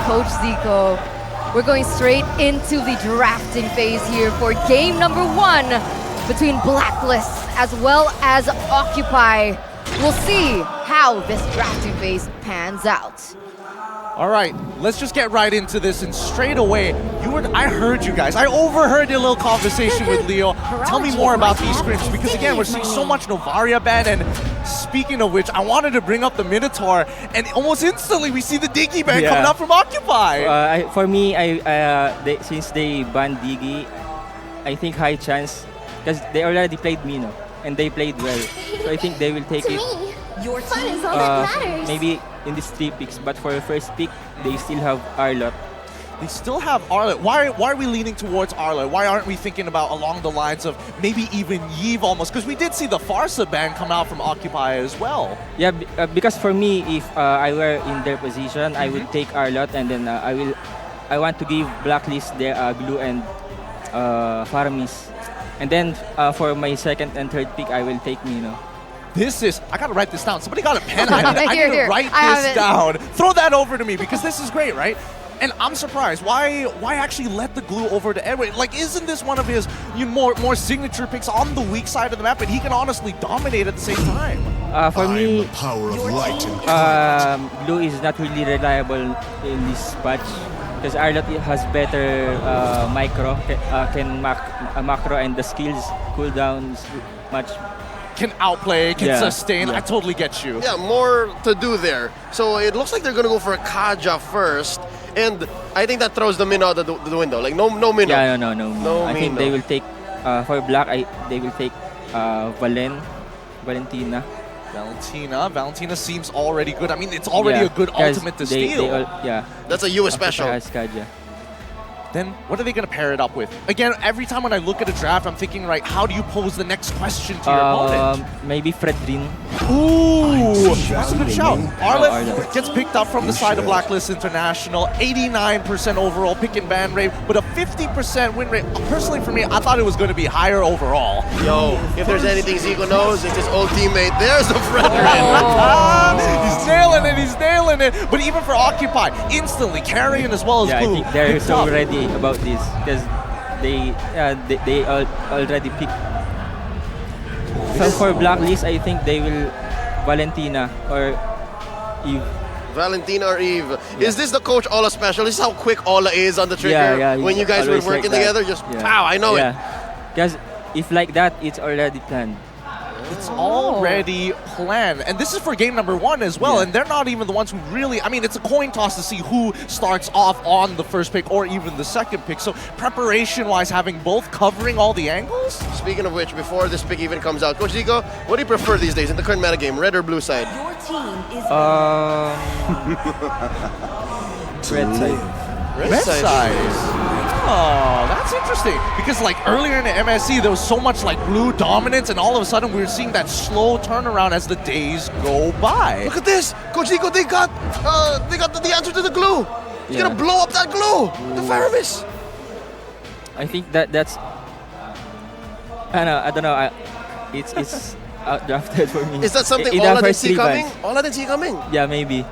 Coach Zico. We're going straight into the drafting phase here for game number 1 between Blacklist as well as Occupy. We'll see how this drafting phase pans out. All right, let's just get right into this, and straight away, I heard you guys. I overheard your little conversation with Leo. Tell me more about these scrims, because again, we're seeing so much Novaria ban, and speaking of which, I wanted to bring up the Minotaur, and almost instantly we see the Diggy ban coming up from Occupy. For me, since they banned Diggy, I think high chance, because they already played Mino, and they played well. So I think they will take it. Your fun is all that matters. Maybe in these 3 picks, but for the first pick, they still have Arlot. They still have Arlot. Why are we leaning towards Arlot? Why aren't we thinking about along the lines of maybe even Yves almost? Because we did see the Farsa ban come out from Occupy as well. Yeah, because for me, if I were in their position, I would take Arlot, and then I want to give Blacklist their Glue and Faramis. And then for my second and third pick, I will take Mino. I gotta write this down. Somebody got a pen. I need to write this down. Throw that over to me, because this is great, right? And I'm surprised. Why actually let the Glue over to Edward? Like, isn't this one of his more signature picks on the weak side of the map, and he can honestly dominate at the same time? For me, the power of light and Glue is not really reliable in this patch, because Arlot has better micro, can macro, and the skills cooldowns much. Can outplay, can sustain. Yeah. I totally get you. Yeah, more to do there. So it looks like they're gonna go for a Kaja first, and I think that throws the Mino out the window. Like no Mino. Yeah, no. I think Mino. they will take for Black. They will take Valentina. Valentina seems already good. I mean, it's already a good ultimate to steal. That's a US special. Then what are they going to pair it up with? Again, every time when I look at a draft, I'm thinking, right, how do you pose the next question to your opponent? Maybe Fredrin. Ooh, that's a good shout. Arlot gets picked up from the side of Blacklist International. 89% overall pick and ban rate, but a 50% win rate. Personally, for me, I thought it was going to be higher overall. Yo, if there's anything Zico knows, it's his old teammate. There's the Fredrin. He's nailing it. But even for Occupy, instantly carrying as well as Glue. I think they're so ready about this, because they already picked. So for Blacklist, I think they will Valentina or Eve. Valentina or Eve. Is this the Coach Ola special? This is how quick Ola is on the trigger when you guys were working together. Just pow, I know it. Because if like that, it's already planned. It's already planned. And this is for game number 1 as well. And they're not even the ones who really... I mean, it's a coin toss to see who starts off on the first pick or even the second pick. So preparation-wise, having both covering all the angles? Speaking of which, before this pick even comes out, Coach Zico, what do you prefer these days in the current meta game, red or blue side? Your team is Red side. Red side. Oh, that's interesting. Because like earlier in the MSC, there was so much like blue dominance, and all of a sudden we were seeing that slow turnaround as the days go by. Look at this, Coach Zico. They got the answer to the Glue. He's gonna blow up that Glue. The Faramis. I think that's. I don't know. It's outdrafted for me. Is that something Ola didn't see coming? Ola didn't see coming. Yeah, maybe.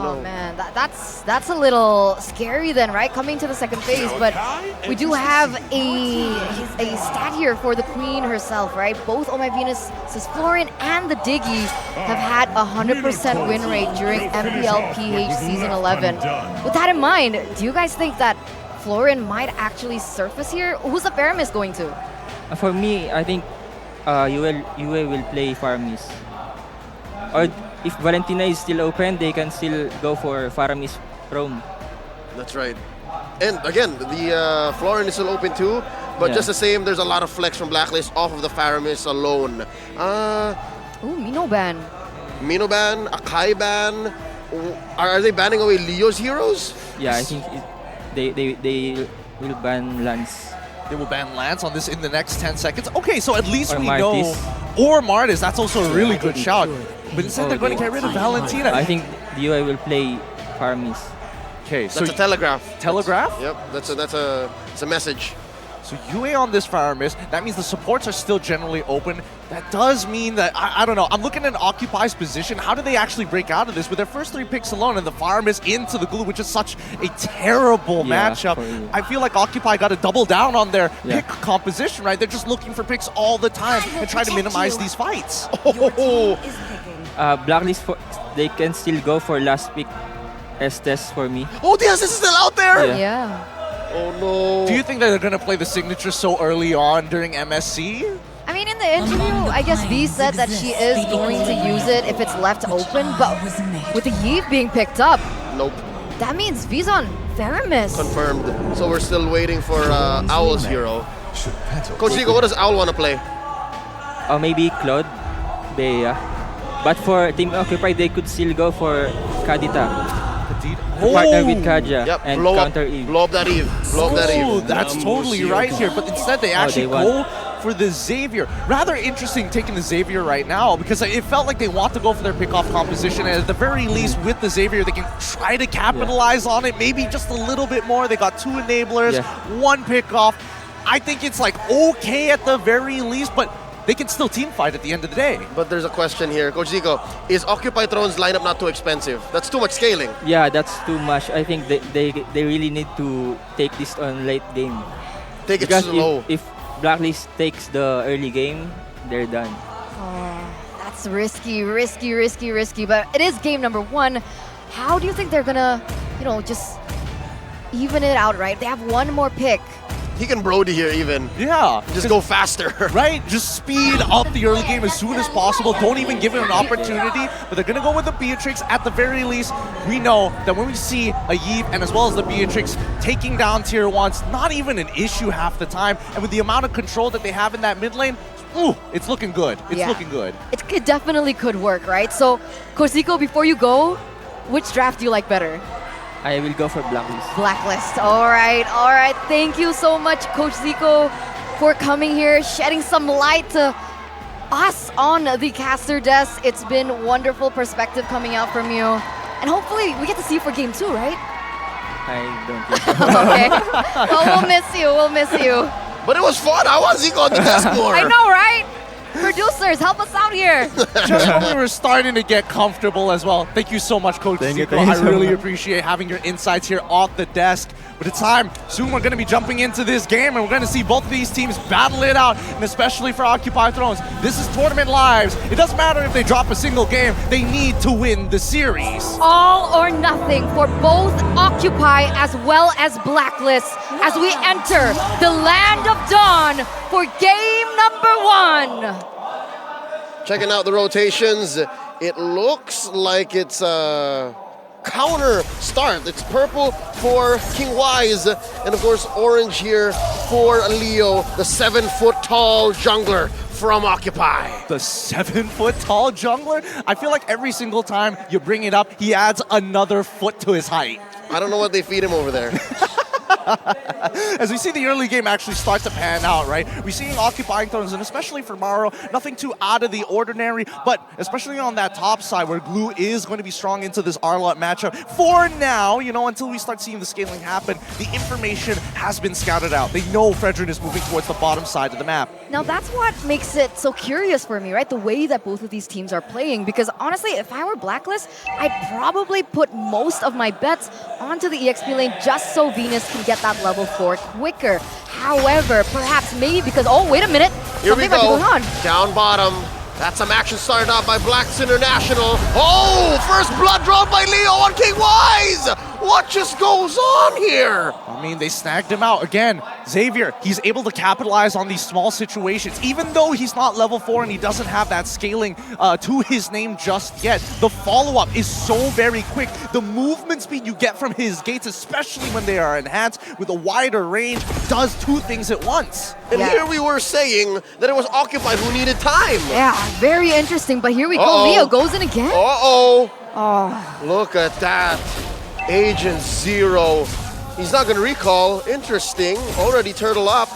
Oh man, that's a little scary then, right? Coming to the second phase, but we do have a stat here for the queen herself, right? Both Oh My Venus, says Florian and the Diggy have had 100% win rate during MPL PH Season 11. With that in mind, do you guys think that Florian might actually surface here? Who's the Faramis going to? For me, I think UA will play Faramis. Or if Valentina is still open, they can still go for Faramis Rome. That's right. And again, the Florian is still open too, but just the same, there's a lot of flex from Blacklist off of the Faramis alone. Ooh, Mino ban. Mino ban, Akai ban. Are they banning away Leo's heroes? Yeah, I think they will ban Lance. They will ban Lance on this in the next 10 seconds. Okay, so at least Or we Martis. know. Or Martis, that's also a really good shout. But instead they're going to get rid of Valentina. I think the UA will play Faramis. Okay, so That's a telegraph. Telegraph? Yep, that's a message. So UA on this Fire Mist, that means the supports are still generally open. That does mean that, I don't know, I'm looking at Occupy's position. How do they actually break out of this with their first 3 picks alone and the Fire Mist into the glue, which is such a terrible matchup? I feel like Occupy got to double down on their pick composition, right? They're just looking for picks all the time and try to minimize these fights. Blacklist, they can still go for last pick Estes for me. Oh, the Estes is still out there? Yeah. Oh no. Do you think that they're going to play the signature so early on during MSC? I mean, in the interview, I guess V said that she is going to use it if it's left open, but with the Yeeve being picked up, Nope. that means V's on Theramis. Confirmed. So we're still waiting for Owl's hero. Coach Zico, what does Owl want to play? Or maybe Claude, Bea. But for Team Occupy, they could still go for Kadita. Partner with Kaja and counter Eve. Blow up that Eve. Blow up that Oh, Eve. that's totally right here. But instead, they actually go for the Xavier. Rather interesting taking the Xavier right now because it felt like they want to go for their pick-off composition. And at the very least, with the Xavier, they can try to capitalize on it. Maybe just a little bit more. They got 2 enablers, 1 pick-off. I think it's like okay at the very least, but they can still team fight at the end of the day. But there's a question here. Coach Zico, is Occupy Throne's lineup not too expensive? That's too much scaling. Yeah, that's too much. I think they really need to take this on late game. Take it slow. If Blacklist takes the early game, they're done. Oh, that's risky. But it is game number 1. How do you think they're gonna, just even it out, right? They have 1 more pick. He can Brody here even. Yeah. Just go faster. Right? Just speed up the early game as soon as possible. Don't even give him an opportunity. But they're going to go with the Beatrix. At the very least, we know that when we see a Yeeve and as well as the Beatrix taking down tier 1s, not even an issue half the time. And with the amount of control that they have in that mid lane, ooh, it's looking good. It's looking good. It definitely could work, right? So, Coach Zico, before you go, which draft do you like better? I will go for Blacklist. Blacklist. All right. Thank you so much, Coach Zico, for coming here, shedding some light to us on the caster desk. It's been wonderful perspective coming out from you. And hopefully we get to see you for game 2, right? I don't think so. Okay. Well, we'll miss you. But it was fun. I want Zico on the desk more. I know, right? Producers, help us out here. Just when we were starting to get comfortable as well. Thank you so much, Coach Zico. I really appreciate having your insights here off the desk. But it's time. Soon we're going to be jumping into this game, and we're going to see both of these teams battle it out, and especially for Occupy Thrones. This is Tournament Lives. It doesn't matter if they drop a single game. They need to win the series. All or nothing for both Occupy as well as Blacklist as we enter the Land of Dawn for game number 1. Checking out the rotations, it looks like it's a counter start. It's purple for King Wise, and of course orange here for Leo, the 7-foot-tall jungler from Occupy. The 7-foot-tall jungler? I feel like every single time you bring it up, he adds another foot to his height. I don't know what they feed him over there. As we see the early game actually start to pan out, right? We're seeing Occupying Thrones, and especially for Maro, nothing too out of the ordinary, but especially on that top side where Glue is going to be strong into this Arlott matchup. For now, until we start seeing the scaling happen, the information has been scouted out. They know Fredrin is moving towards the bottom side of the map. Now that's what makes it so curious for me, right? The way that both of these teams are playing, because honestly, if I were Blacklist, I'd probably put most of my bets onto the EXP lane just so Venus can get that level 4 quicker. However, perhaps maybe because, oh, wait a minute. Here we Something might be go. going on. Down bottom. That's some action started off by Blacklist International. Oh, first blood drawn by Leo on King Wise. What just goes on here? I mean, they snagged him out. Again, Xavier, he's able to capitalize on these small situations. Even though he's not level 4 and he doesn't have that scaling to his name just yet, the follow-up is so very quick. The movement speed you get from his gates, especially when they are enhanced with a wider range, does 2 things at once. And here we were saying that it was Occupy who needed time. Yeah, very interesting. But here we go. Leo goes in again. Uh-oh. Oh. Look at that. Agent Zero. He's not going to recall. Interesting. Already turtle up.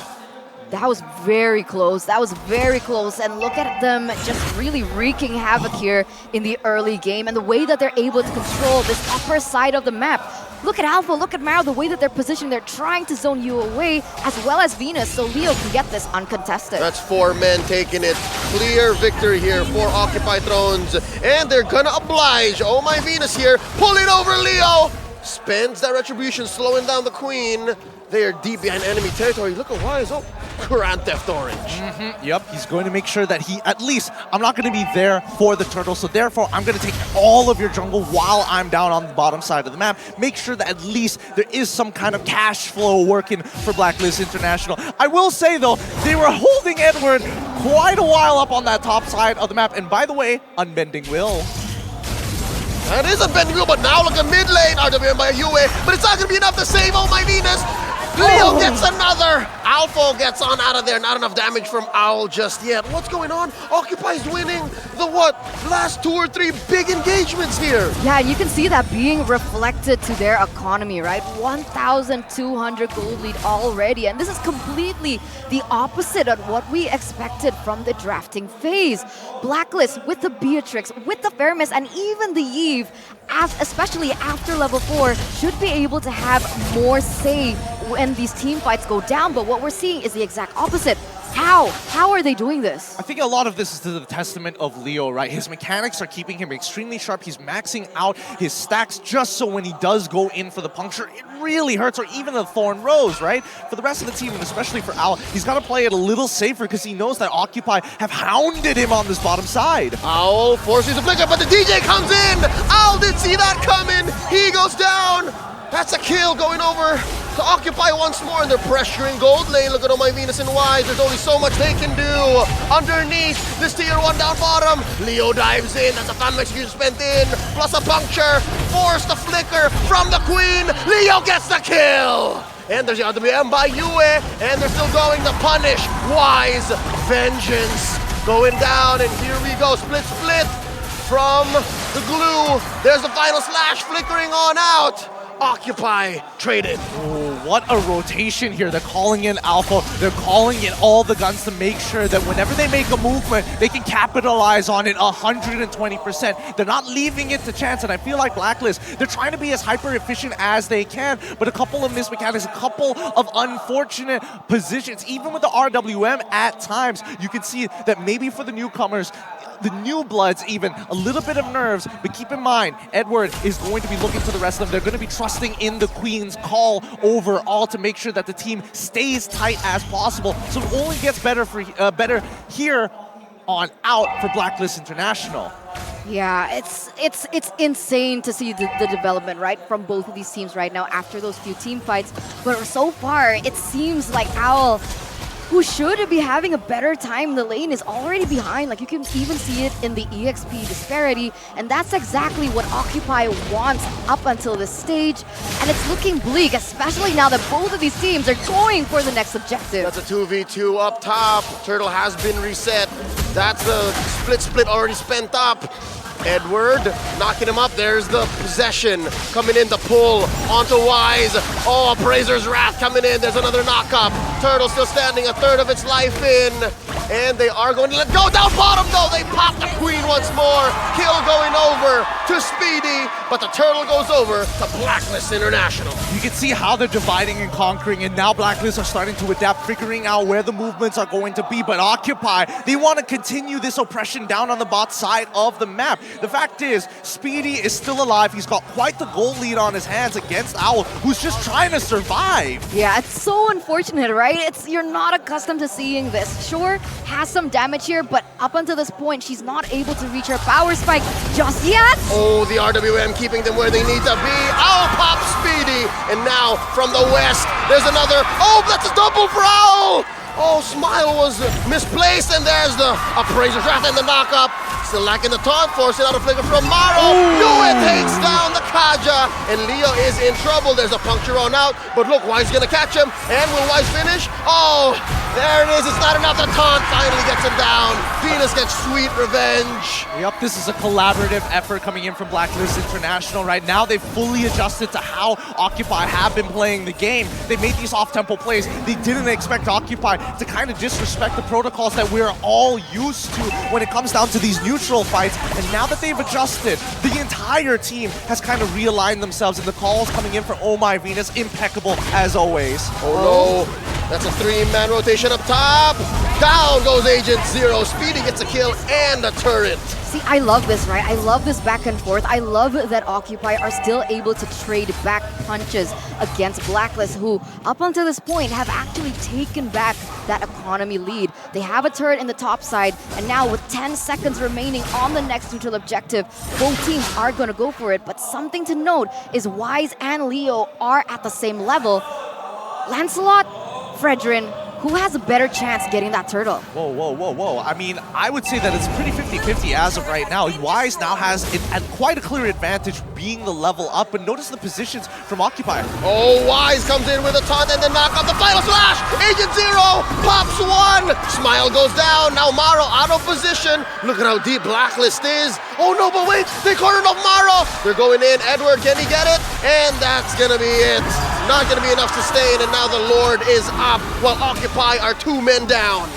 That was very close. That was very close. And look at them just really wreaking havoc here in the early game and the way that they're able to control this upper side of the map. Look at Alpha, look at Maro, the way that they're positioned. They're trying to zone you away as well as Venus, so Leo can get this uncontested. That's 4 men taking it. Clear victory here for Occupy Thrones. And they're gonna oblige. Oh my Venus here, pulling over Leo. Spends that retribution, slowing down the Queen. They are deep behind enemy territory. Look at Wise. Oh, Grand Theft Orange. Yep, he's going to make sure that he, at least, I'm not going to be there for the turtle, so therefore I'm going to take all of your jungle while I'm down on the bottom side of the map. Make sure that at least there is some kind of cash flow working for Blacklist International. I will say, though, they were holding Edward quite a while up on that top side of the map. And by the way, Unbending Will. That is a bending wheel, but now look at mid lane. RWM by Yue, but it's not going to be enough to save Oh My Venus. Leo gets another. Alpha gets on out of there. Not enough damage from Owl just yet. What's going on? Occupy's winning the last 2 or 3 big engagements here. Yeah, you can see that being reflected to their economy, right? 1,200 gold lead already. And this is completely the opposite of what we expected from the drafting phase. Blacklist with the Beatrix, with the Fermis, and even the Eve, especially after level 4, should be able to have more say when these team fights go down, but what we're seeing is the exact opposite. How are they doing this? I think a lot of this is to the testament of Leo, right? His mechanics are keeping him extremely sharp. He's maxing out his stacks just so when he does go in for the puncture, it really hurts, or even the Thorn Rose, right? For the rest of the team, and especially for Owl, he's got to play it a little safer because he knows that Occupy have hounded him on this bottom side. Owl forces the flicker, but the DJ comes in. Owl didn't see that coming. He goes down. That's a kill going over to Occupy once more, and they're pressuring gold lane. Look at Oh My Venus and Wise. There's only so much they can do. Underneath this tier 1 down bottom, Leo dives in. That's a fan execution spent in, plus a puncture. Force the flicker from the Queen. Leo gets the kill. And there's the RWM by Yue, and they're still going to punish Wise. Vengeance going down, and here we go. Split from the glue. There's the final slash flickering on out. Occupy traded. Oh, what a rotation here. They're calling in Alpha. They're calling in all the guns to make sure that whenever they make a movement, they can capitalize on it 120%. They're not leaving it to chance, and I feel like Blacklist, they're trying to be as hyper-efficient as they can, but a couple of missed mechanics, a couple of unfortunate positions, even with the RWM at times, you can see that maybe for the newcomers, the new bloods even, a little bit of nerves, but keep in mind, Edward is going to be looking to the rest of them. They're going to be trusting in the Queen's call overall to make sure that the team stays tight as possible. So it only gets better better here on out for Blacklist International. Yeah, it's insane to see the development, right, from both of these teams right now after those few team fights. But so far, it seems like Owl, who should be having a better time in the lane, is already behind. Like, you can even see it in the EXP disparity, and that's exactly what Occupy wants up until this stage, and it's looking bleak, especially now that both of these teams are going for the next objective. That's a 2v2 up top. Turtle has been reset. That's the split already spent up. Edward knocking him up. There's the possession coming in, the pull onto Wise. Oh, Appraiser's Wrath coming in. There's another knock-up. Turtle still standing, a third of its life in. And they are going to let go. Down bottom, though. They pop the Queen once more. Kill going over to Speedy, but the Turtle goes over to Blacklist International. You can see how they're dividing and conquering, and now Blacklist are starting to adapt, figuring out where the movements are going to be. But Occupy, they want to continue this oppression down on the bot side of the map. The fact is, Speedy is still alive. He's got quite the goal lead on his hands against Owl, who's just trying to survive. Yeah, it's so unfortunate, right? You're not accustomed to seeing this. Sure, has some damage here, but up until this point, she's not able to reach her power spike just yet. Oh, the RWM keeping them where they need to be. Owl pops Speedy, and now from the west, there's another. Oh, that's a double for Owl. Oh, Smile was misplaced, and there's the Appraiser's Wrath and the knock-up. still lacking the taunt, forcing out a flicker from Maro. Yue takes down the Kaja, and Leo is in trouble. There's a puncture on out, but look, Wise gonna catch him, and will Wise finish? Oh, there it is. It's not enough. The taunt finally gets him down. Venus gets sweet revenge. Yep, this is a collaborative effort coming in from Blacklist International. Right now, they've fully adjusted to how Occupy have been playing the game. They made these off-tempo plays. They didn't expect Occupy to kind of disrespect the protocols that we're all used to when it comes down to these neutral fights. And now that they've adjusted, the entire team has kind of realigned themselves, and the calls coming in for Oh My Venus, impeccable as always. Oh no. That's a 3-man rotation up top. Down goes Agent Zero. Speedy gets a kill and a turret. See, I love this, right? I love this back and forth. I love that Occupy are still able to trade back punches against Blacklist, who up until this point have actually taken back that economy lead. They have a turret in the top side, and now with 10 seconds remaining on the next neutral objective, both teams are going to go for it. But something to note is Wise and Leo are at the same level. Lancelot, Fredrin, who has a better chance getting that turtle? Whoa, whoa, whoa, whoa. I mean, I would say that it's pretty 50-50 as of right now. Wise now has quite a clear advantage being the level up, but notice the positions from Occupy. Oh, Wise comes in with a taunt and then knock off the final slash. Agent Zero pops one. Smile goes down. Now Maro out of position. Look at how deep Blacklist is. Oh no, but wait, they cornered off Maro. They're going in. Edward, can he get it? And that's gonna be it. Not gonna be enough to stay in, and now the Lord is up while Occupy are 2 men down.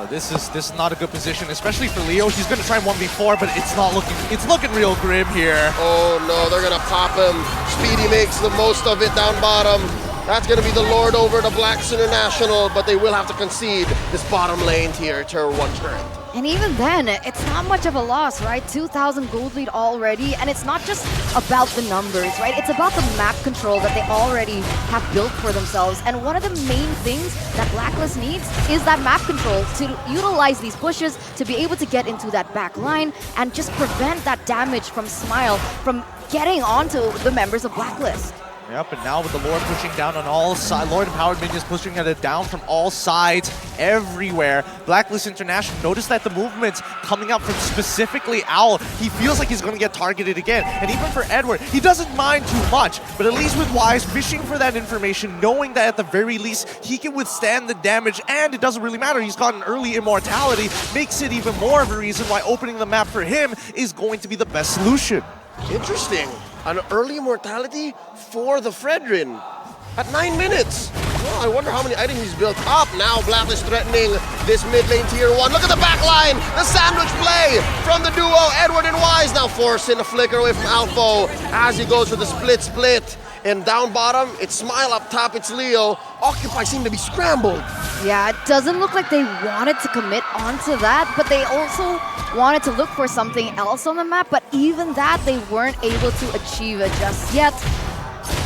This is not a good position, especially for Leo. He's gonna try 1v4, but it's looking real grim here. Oh no, they're gonna pop him. Speedy makes the most of it down bottom. That's gonna be the Lord over to Blacks International, but they will have to concede this bottom lane tier, tier 1 turret. And even then, it's not much of a loss, right? 2,000 gold lead already, and it's not just about the numbers, right? It's about the map control that they already have built for themselves. And one of the main things that Blacklist needs is that map control to utilize these pushes to be able to get into that back line and just prevent that damage from Smile from getting onto the members of Blacklist. Yep, and now with the Lord pushing down on all sides, Lord Empowered Minions pushing it down from all sides, everywhere. Blacklist International, notice that the movement's coming up from specifically Owl. He feels like he's going to get targeted again. And even for Edward, he doesn't mind too much, but at least with Wise, fishing for that information, knowing that at the very least, he can withstand the damage, and it doesn't really matter. He's got an early immortality, makes it even more of a reason why opening the map for him is going to be the best solution. Interesting. An early immortality for the Fredrin at 9 minutes. Well, I wonder how many items he's built up. Now Blacklist threatening this mid lane tier 1. Look at the back line. The sandwich play from the duo Edward and Wise. Now forcing a flicker away from Alpha as he goes for the split. And down bottom, it's Smile. Up top, it's Leo. Occupy seem to be scrambled. Yeah, it doesn't look like they wanted to commit onto that, but they also wanted to look for something else on the map, but even that they weren't able to achieve it just yet.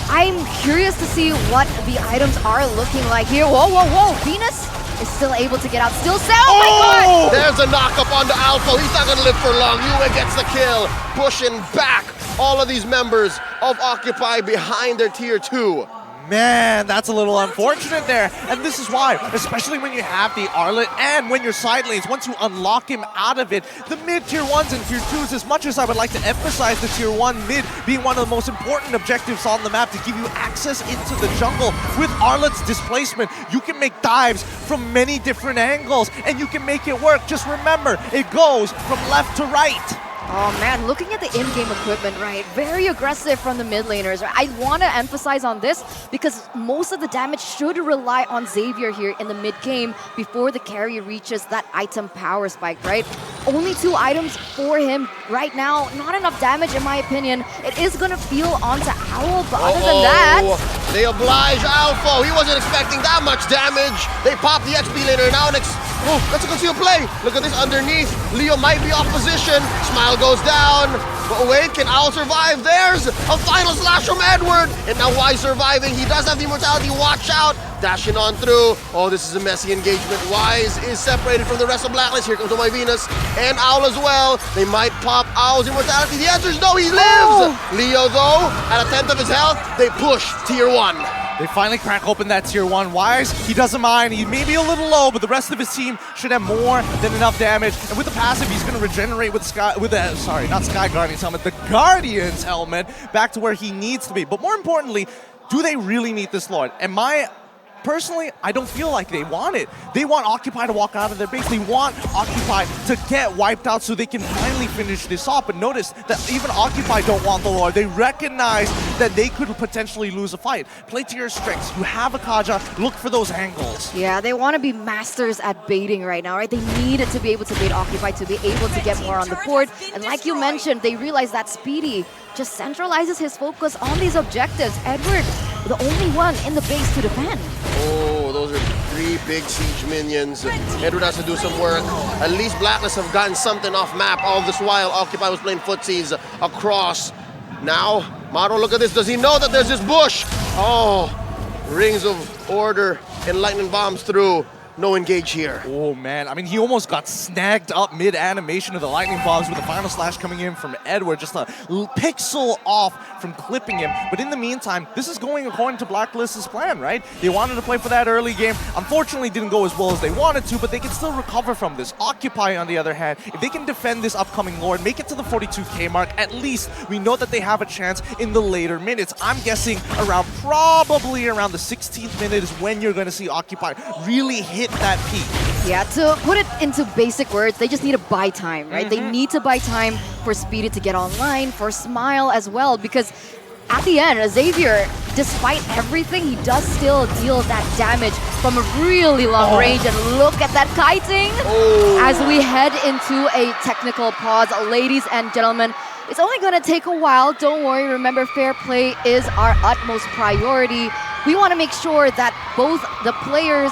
I'm curious to see what the items are looking like here. Whoa, whoa, whoa! Venus is still able to get out. Still sound. Oh my God! There's a knock up onto Alpha. He's not gonna live for long. Yue gets the kill, pushing back all of these members of Occupy behind their tier 2. Man, that's a little unfortunate there. And this is why, especially when you have the Arlet and when you're side lanes, once you unlock him out of it, the mid tier 1s and tier 2s, as much as I would like to emphasize the tier 1 mid being one of the most important objectives on the map to give you access into the jungle, with Arlet's displacement, you can make dives from many different angles and you can make it work. Just remember, it goes from left to right. Oh man, looking at the in-game equipment, right? Very aggressive from the mid laners. Right? I want to emphasize on this because most of the damage should rely on Xavier here in the mid game before the carry reaches that item power spike, right? Only 2 items for him right now. Not enough damage in my opinion. It is going to feel onto Owl, but other than that... They oblige Alpha. He wasn't expecting that much damage. They pop the XP laner. Now that's a concealed play. Look at this underneath. Leo might be off position. Smile goes down. But wait, can Owl survive? There's a final slash from Edward. And now Wise surviving. He does have the immortality. Watch out. Dashing on through. Oh, this is a messy engagement. Wise is separated from the rest of Blacklist. Here comes my Venus and Owl as well. They might pop Owl's immortality. The answer is no, he lives. Leo, though, at 1/10 of his health, they push tier 1. They finally crack open that tier 1. Wise, he doesn't mind. He may be a little low, but the rest of his team should have more than enough damage. And with the passive, he's going to regenerate with not Sky Guardian's helmet, the Guardian's helmet, back to where he needs to be. But more importantly, do they really need this Lord? Personally, I don't feel like they want it. They want Occupy to walk out of their base. They want Occupy to get wiped out so they can finally finish this off. But notice that even Occupy don't want the Lord. They recognize that they could potentially lose a fight. Play to your strengths. You have a Kaja. Look for those angles. Yeah, they want to be masters at baiting right now, right? They need to be able to bait Occupy to be able to get more on the board. And like you mentioned, they realize that Speedy just centralizes his focus on these objectives. Edward, the only one in the base to defend. Oh, those are 3 big siege minions. Edward has to do some work. At least Blacklist have gotten something off map. All this while, Occupy was playing footsies across. Now, Maro, look at this. Does he know that there's this bush? Oh, rings of order and lightning bombs through. No engage here. Oh, man. I mean, he almost got snagged up mid-animation of the lightning bombs with the final slash coming in from Edward, just a pixel off from clipping him. But in the meantime, this is going according to Blacklist's plan, right? They wanted to play for that early game. Unfortunately, didn't go as well as they wanted to, but they can still recover from this. Occupy, on the other hand, if they can defend this upcoming Lord, make it to the 42k mark, at least we know that they have a chance in the later minutes. I'm guessing probably around the 16th minute is when you're going to see Occupy really hit that peak. Yeah, to put it into basic words, they just need to buy time, right? They need to buy time for Speedy to get online, for Smile as well, because at the end, Xavier, despite everything, he does still deal that damage from a really long range. And look at that kiting as we head into a technical pause. Ladies and gentlemen, it's only going to take a while. Don't worry. Remember, fair play is our utmost priority. We want to make sure that both the players,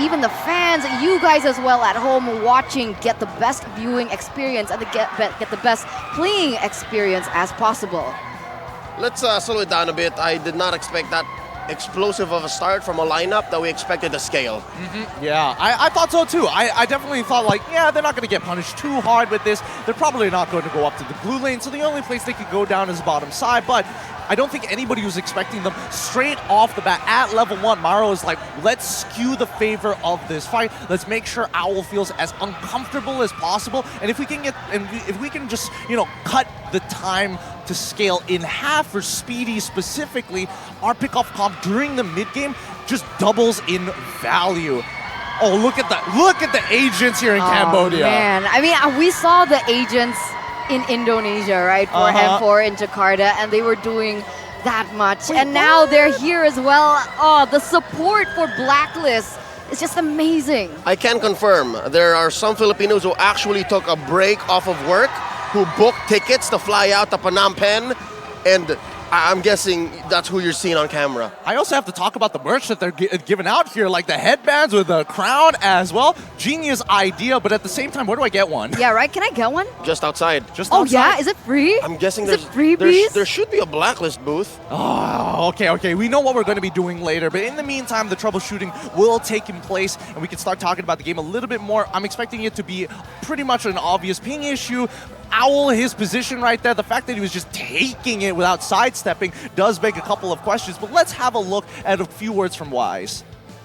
even the fans, you guys as well at home watching, get the best viewing experience and get the best playing experience as possible. Let's slow it down a bit. I did not expect that explosive of a start from a lineup that we expected to scale. Yeah, I thought so too. I definitely thought they're not going to get punished too hard with this. They're probably not going to go up to the blue lane, so the only place they could go down is bottom side, but I don't think anybody was expecting them straight off the bat at level 1. Maro is like, let's skew the favor of this fight. Let's make sure Owl feels as uncomfortable as possible, and if we can just cut the time to scale in half for Speedy specifically, our pickoff comp during the mid game just doubles in value. Oh, look at the agents here in Cambodia. Man, I mean, we saw the agents in Indonesia, right, for M4 in Jakarta, and they were doing that much. And now they're here as well. Oh, the support for Blacklist is just amazing. I can confirm there are some Filipinos who actually took a break off of work, who booked tickets to fly out to Phnom Penh, and I'm guessing that's who you're seeing on camera. I also have to talk about the merch that they're giving out here, like the headbands with the crown as well. Genius idea, but at the same time, where do I get one? Yeah, right? Can I get one? Just outside. Oh, yeah? Is it free? I'm guessing there's freebies? There should be a Blacklist booth. Oh, okay. We know what we're going to be doing later, but in the meantime, the troubleshooting will take in place, and we can start talking about the game a little bit more. I'm expecting it to be pretty much an obvious ping issue. Owl, his position right there, the fact that he was just taking it without sidestepping does beg a couple of questions, but let's have a look at a few words from Wise.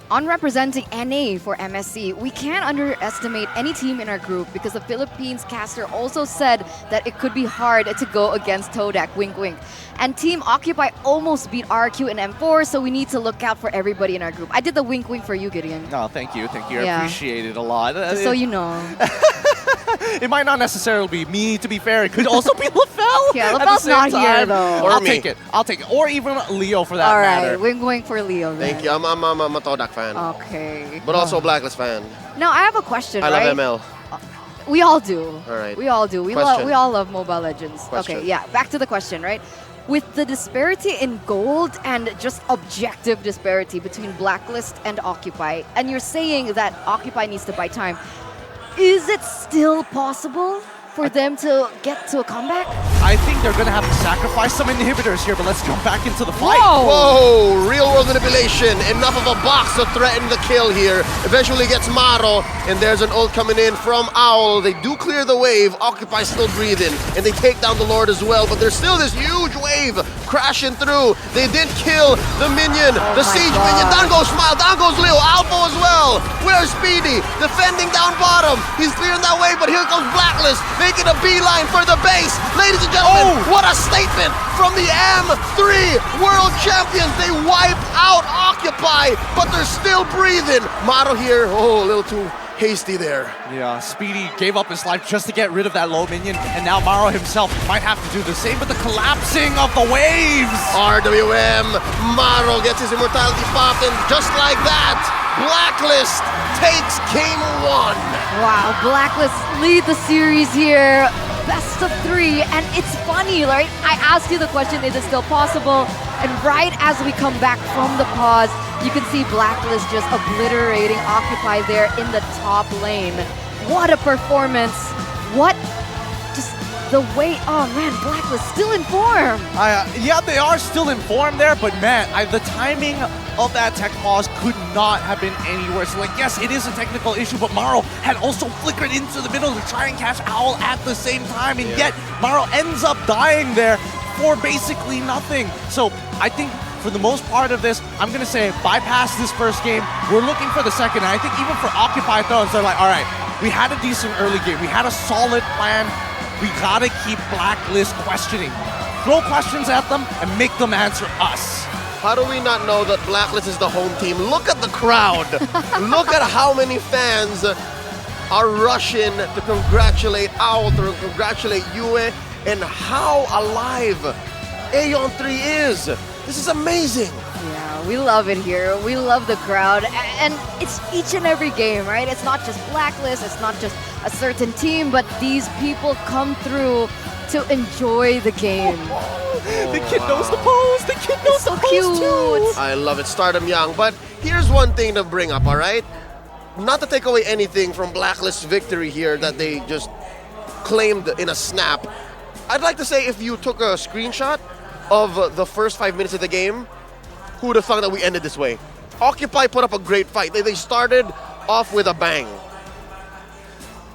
On representing NA for MSC, we can't underestimate any team in our group because the Philippines caster also said that it could be hard to go against Todak, wink wink. And Team Occupy almost beat RQ in M4, so we need to look out for everybody in our group. I did the wink wink for you, Gideon. Oh, thank you. I appreciate it a lot. Just so you know. It might not necessarily be me, to be fair. It could also be LaFell. Yeah, LaFell's not here, though. Or I'll me. take it. Or even Leo, for that All matter. right, we're going for Leo then. Thank you. I'm a Todak fan. Okay. But also a Blacklist fan. Now, I have a question, I right? love ML. We all do. All right. We all do. We Question. all love Mobile Legends. Question. Okay, yeah. Back to the question, right? With the disparity in gold and just objective disparity between Blacklist and Occupy, and you're saying that Occupy needs to buy time, is it still possible for them to get to a comeback? I think they're going to have to sacrifice some inhibitors here, but let's jump back into the fight. Whoa! Real world manipulation. Enough of a box to threaten the kill here. Eventually gets Maro, and there's an ult coming in from Owl. They do clear the wave. Occupy still breathing, and they take down the Lord as well. But there's still this huge wave crashing through. They did kill the minion, the siege minion. Down goes Smile, down goes Leo. Alpha as well. Where's Speedy? Defending down bottom. He's clearing that wave, but here comes Blacklist, making a beeline for the base. Ladies and gentlemen, what a statement from the M3 World Champions. They wipe out Occupy, but they're still breathing. Maro here, a little too hasty there. Yeah, Speedy gave up his life just to get rid of that low minion, and now Maro himself might have to do the same with the collapsing of the waves. RWM, Maro gets his immortality popped, and just like that, Blacklist takes game 1. Wow, Blacklist lead the series here. Best of 3, and it's funny, right? I asked you the question, is it still possible? And right as we come back from the pause, you can see Blacklist just obliterating Occupy there in the top lane. What a performance. What just the way, oh man, Blacklist still in form. Yeah, they are still in form there, but man, the timing of that tech pause could not have been any worse. Like, yes, it is a technical issue, but Maro had also flickered into the middle to try and catch Owl at the same time, and yet Maro ends up dying there for basically nothing. So I think for the most part of this, I'm going to say bypass this first game. We're looking for the second, and I think even for Occupy Thrones, they're like, all right, we had a decent early game. We had a solid plan. We got to keep Blacklist questioning. Throw questions at them and make them answer us. How do we not know that Blacklist is the home team? Look at the crowd. Look at how many fans are rushing to congratulate Owl, to congratulate Yue, and how alive Aeon 3 is. This is amazing. Yeah, we love it here. We love the crowd. And it's each and every game, right? It's not just Blacklist, it's not just a certain team, but these people come through to enjoy the game. The kid knows the pose. The kid knows the pose too. I love it. Stardom young. But here's one thing to bring up, all right? Not to take away anything from Blacklist's victory here that they just claimed in a snap. I'd like to say if you took a screenshot of the first 5 minutes of the game, who would have thought that we ended this way? Occupy put up a great fight. They started off with a bang.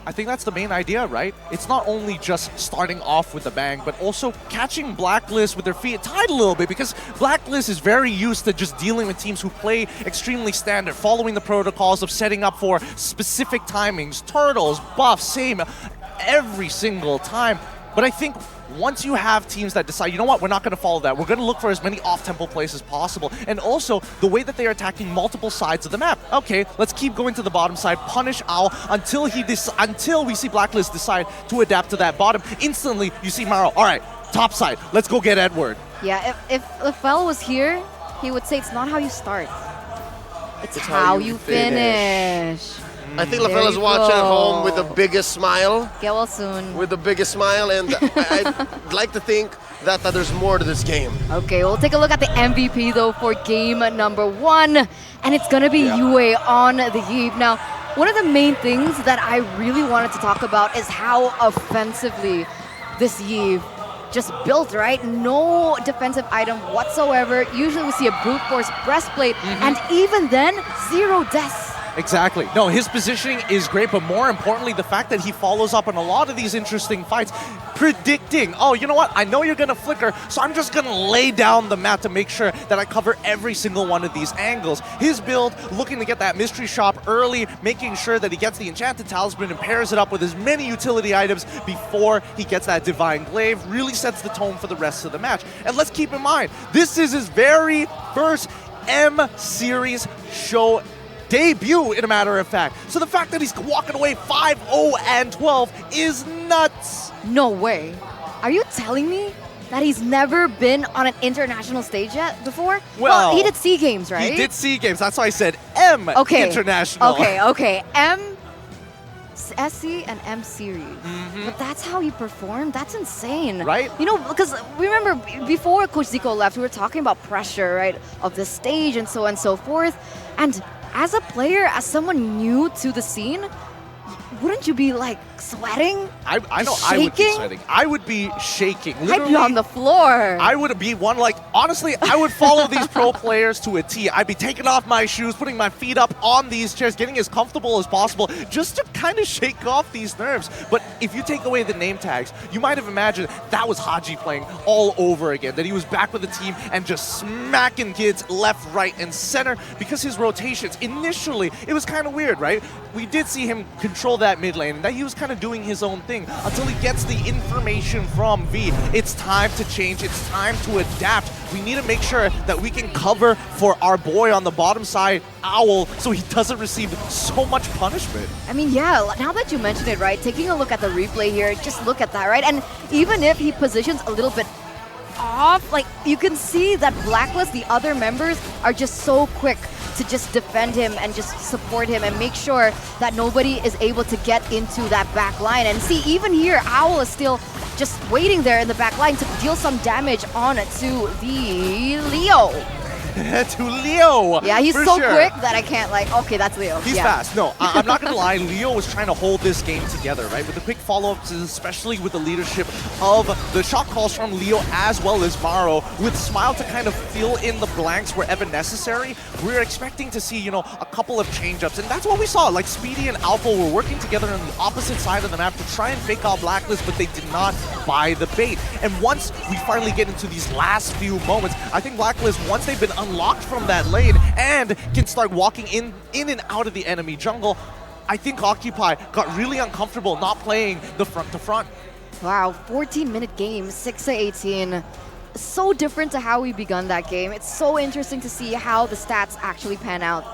I think that's the main idea, right? It's not only just starting off with a bang, but also catching Blacklist with their feet tied a little bit, because Blacklist is very used to just dealing with teams who play extremely standard, following the protocols of setting up for specific timings, turtles, buffs, same every single time. But I think once you have teams that decide, you know what, we're not going to follow that. We're going to look for as many off-tempo plays as possible. And also, the way that they are attacking multiple sides of the map. Okay, let's keep going to the bottom side, punish Owl until we see Blacklist decide to adapt to that bottom. Instantly, you see Maro, all right, top side, let's go get Edward. Yeah, if Fel was here, he would say it's not how you start. It's how you finish. I think LaFella's watching at home with the biggest smile. Get well soon. With the biggest smile, and I'd like to think that there's more to this game. Okay, we'll take a look at the MVP though for game number 1, and it's gonna be Yue on the Eve. Now, one of the main things that I really wanted to talk about is how offensively this Eve just built, right? No defensive item whatsoever. Usually we see a brute force breastplate, and even then, 0 deaths. Exactly. No, his positioning is great, but more importantly, the fact that he follows up on a lot of these interesting fights, predicting, oh, you know what, I know you're going to flicker, so I'm just going to lay down the map to make sure that I cover every single one of these angles. His build, looking to get that mystery shop early, making sure that he gets the enchanted talisman and pairs it up with as many utility items before he gets that divine glaive, really sets the tone for the rest of the match. And let's keep in mind, this is his very first M-Series show debut, in a matter of fact. So the fact that he's walking away 5-0-12 is nuts. No way. Are you telling me that he's never been on an international stage yet before? Well, he did SEA Games, right? He did SEA Games. That's why I said International. Okay. SC and M Series. But that's how he performed? That's insane. Right? You know, because remember, before Coach Zico left, we were talking about pressure, right, of the stage and so on and so forth. And as a player, as someone new to the scene, wouldn't you be like sweating? I know I would be Shaking? sweating. I would be shaking. I'd Literally, be on the floor. I would be one, like, honestly, I would follow these pro players to a T. I'd be taking off my shoes, putting my feet up on these chairs, getting as comfortable as possible, just to kind of shake off these nerves. But if you take away the name tags, you might have imagined that was Haji playing all over again, that he was back with the team and just smacking kids left, right, and center because his rotations, initially, it was kind of weird, right? We did see him control that mid lane, and that he was kind of doing his own thing until he gets the information from V. It's time to change. It's time to adapt. We need to make sure that we can cover for our boy on the bottom side, Owl, so he doesn't receive so much punishment. I mean, yeah, now that you mention it, right, taking a look at the replay here, just look at that, right? And even if he positions a little bit off, like, you can see that Blacklist, the other members, are just so quick to just defend him and just support him and make sure that nobody is able to get into that back line. And see, even here, Owl is still just waiting there in the back line to deal some damage on to the Leo. To Leo. Yeah, he's for so sure. quick that I can't like, okay, that's Leo. He's yeah. fast. No, I'm not going to lie. Leo was trying to hold this game together, right? With the quick follow-ups, especially with the leadership of the shot calls from Leo as well as Maro, with Smile to kind of fill in the blanks wherever necessary. We're expecting to see, a couple of change-ups, and that's what we saw. Like, Speedy and Alpha were working together on the opposite side of the map to try and fake out Blacklist, but they did not buy the bait. And once we finally get into these last few moments, I think Blacklist, once they've been unlocked from that lane and can start walking in and out of the enemy jungle, I think Occupy got really uncomfortable not playing the front to front. Wow, 14-minute game, 6-18. So different to how we begun that game. It's so interesting to see how the stats actually pan out.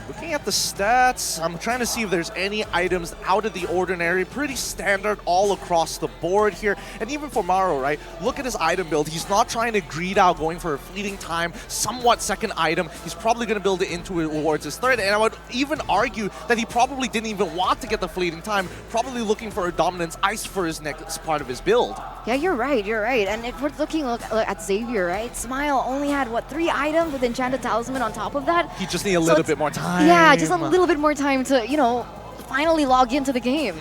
Looking at the stats, I'm trying to see if there's any items out of the ordinary. Pretty standard all across the board here. And even for Maro, right? Look at his item build. He's not trying to greed out, going for a fleeting time, somewhat second item. He's probably going to build it into towards his third. And I would even argue that he probably didn't even want to get the fleeting time, probably looking for a dominance ice for his next part of his build. Yeah, you're right. And if we're looking at Xavier, right? Smile only had, 3 items with Enchanted Talisman on top of that? He just needs a little bit more time. Yeah, just a little bit more time to, finally log into the game.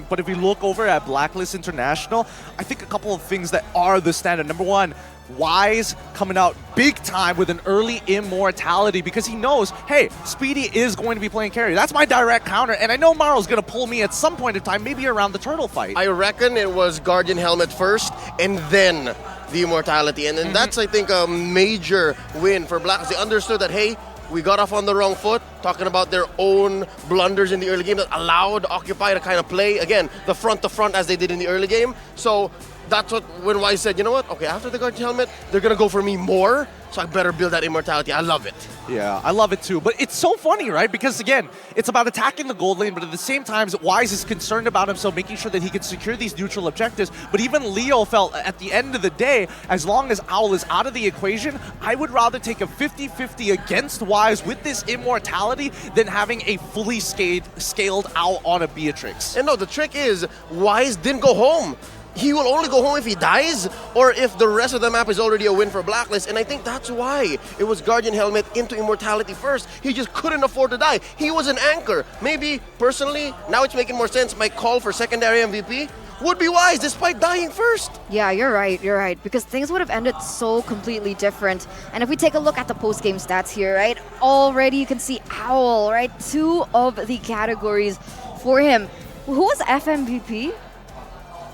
But if we look over at Blacklist International, I think a couple of things that are the standard. Number one, Wise coming out big time with an early immortality because he knows, hey, Speedy is going to be playing carry. That's my direct counter, and I know Maro's going to pull me at some point in time, maybe around the turtle fight. I reckon it was Guardian Helmet first, and then the immortality. And then that's, I think, a major win for Blacklist. They understood that, hey, we got off on the wrong foot, talking about their own blunders in the early game that allowed Occupy to kind of play, again, the front to front as they did in the early game. So that's what, when Wise said, you know what, okay, after the Guardian Helmet, they're going to go for me more, so I better build that immortality. I love it. Yeah, I love it too. But it's so funny, right? Because again, it's about attacking the gold lane, but at the same time, Wise is concerned about himself, making sure that he can secure these neutral objectives. But even Leo felt at the end of the day, as long as Owl is out of the equation, I would rather take a 50-50 against Wise with this immortality than having a fully scaled Owl on a Beatrix. And no, the trick is, Wise didn't go home. He will only go home if he dies or if the rest of the map is already a win for Blacklist. And I think that's why it was Guardian Helmet into Immortality first. He just couldn't afford to die. He was an anchor. Maybe, personally, now it's making more sense. My call for secondary MVP would be Wise despite dying first. Yeah, you're right. Because things would have ended so completely different. And if we take a look at the post-game stats here, right? Already you can see Owl, right? 2 of the categories for him. Who was FMVP?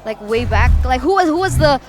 Like way back? Like who was the